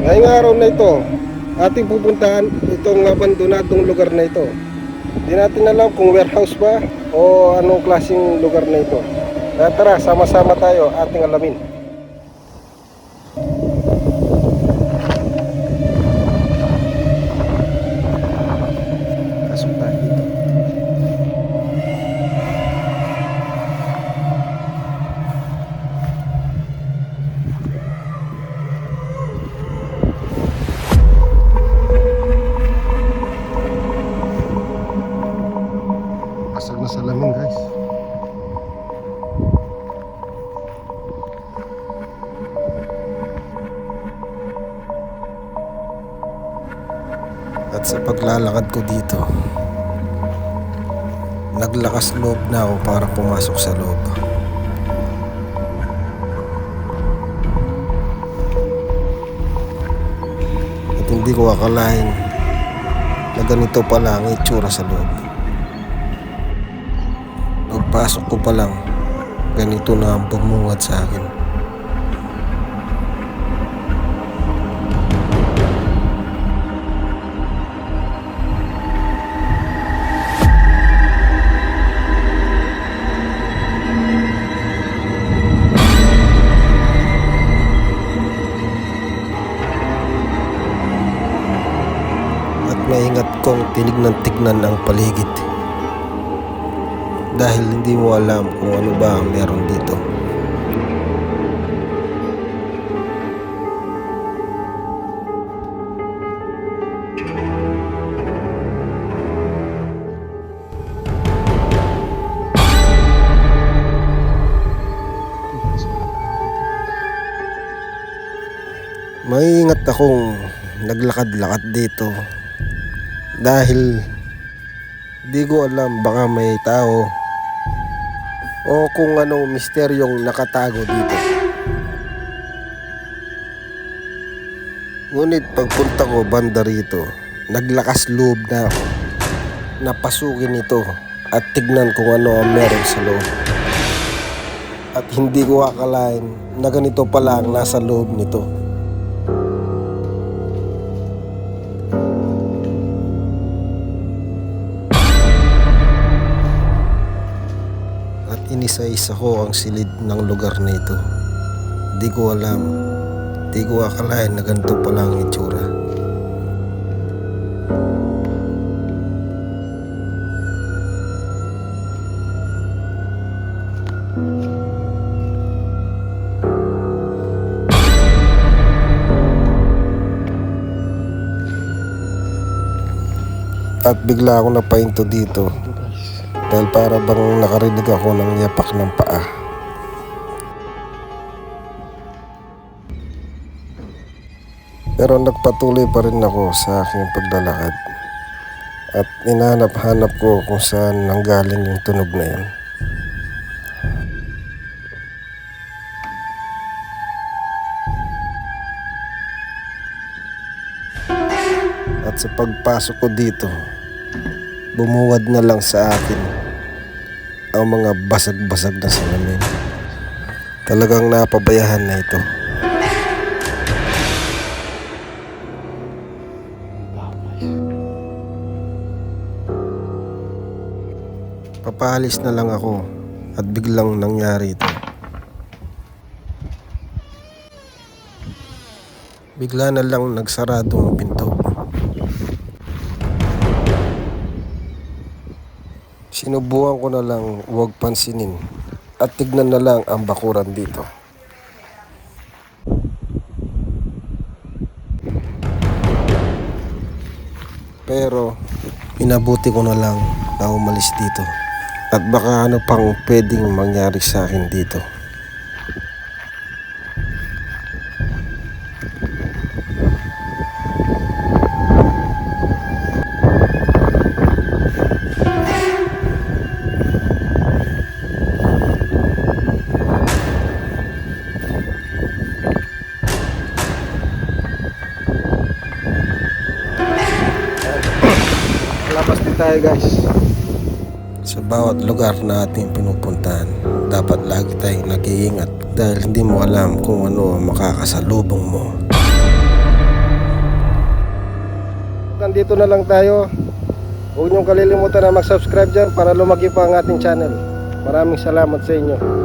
Ngayong araw na ito, ating pupuntahan itong abandonadong lugar na ito. Hindi natin alam kung warehouse ba o anong klaseng lugar na ito. Tara, sama-sama tayo ating alamin. Pasok tayo dito. Pasok na salamin, guys. At sa paglalakad ko dito, naglakas loob na ako para pumasok sa loob. At hindi ko akalain na ganito pala ang itsura sa loob. Pagpasok ko pa lang, ganito na ang bumungad sa akin. Maingat kong tinignan-tignan ang paligid dahil hindi mo alam kung ano ba ang meron dito. Maingat akong naglakad-lakad dito dahil di ko alam, baka may tao o kung anong misteryong nakatago dito. Ngunit pagpunta ko banda rito, naglakas loob na ako na pasukin ito at tignan kung ano ang meron sa loob. At hindi ko akalain na ganito pala ang nasa loob nito. Inisa-isa ko ang silid ng lugar na ito. Di ko alam, di ko akalain na ganito pala ang itsura. At bigla ako napahinto dito dahil para bang nakarinig ako ng yapak ng paa. Pero nagpatuloy pa rin ako sa aking paglalakad at hinahanap-hanap ko kung saan nanggaling yung tunog na yan. At sa pagpasok ko dito, bumungad na lang sa akin ang mga basag-basag na salamin. Talagang napabayahan na ito. Papahalis na lang ako at biglang nangyari ito. Bigla na lang nagsarado ang pinto. Sinubukan ko na lang huwag pansinin at tignan na lang ang bakuran dito. Pero inabuti ko na lang na umalis dito at baka ano pang pwedeng mangyari sa akin dito. Labas din tayo, guys. Sa bawat lugar na ating pinupuntahan, dapat lagi tayong nag-iingat dahil hindi mo alam kung ano ang makakasalubong mo. dito na lang tayo. Huwag niyong kalilimutan na mag-subscribe dyan para lumaki pa ang ating channel. Maraming salamat sa inyo.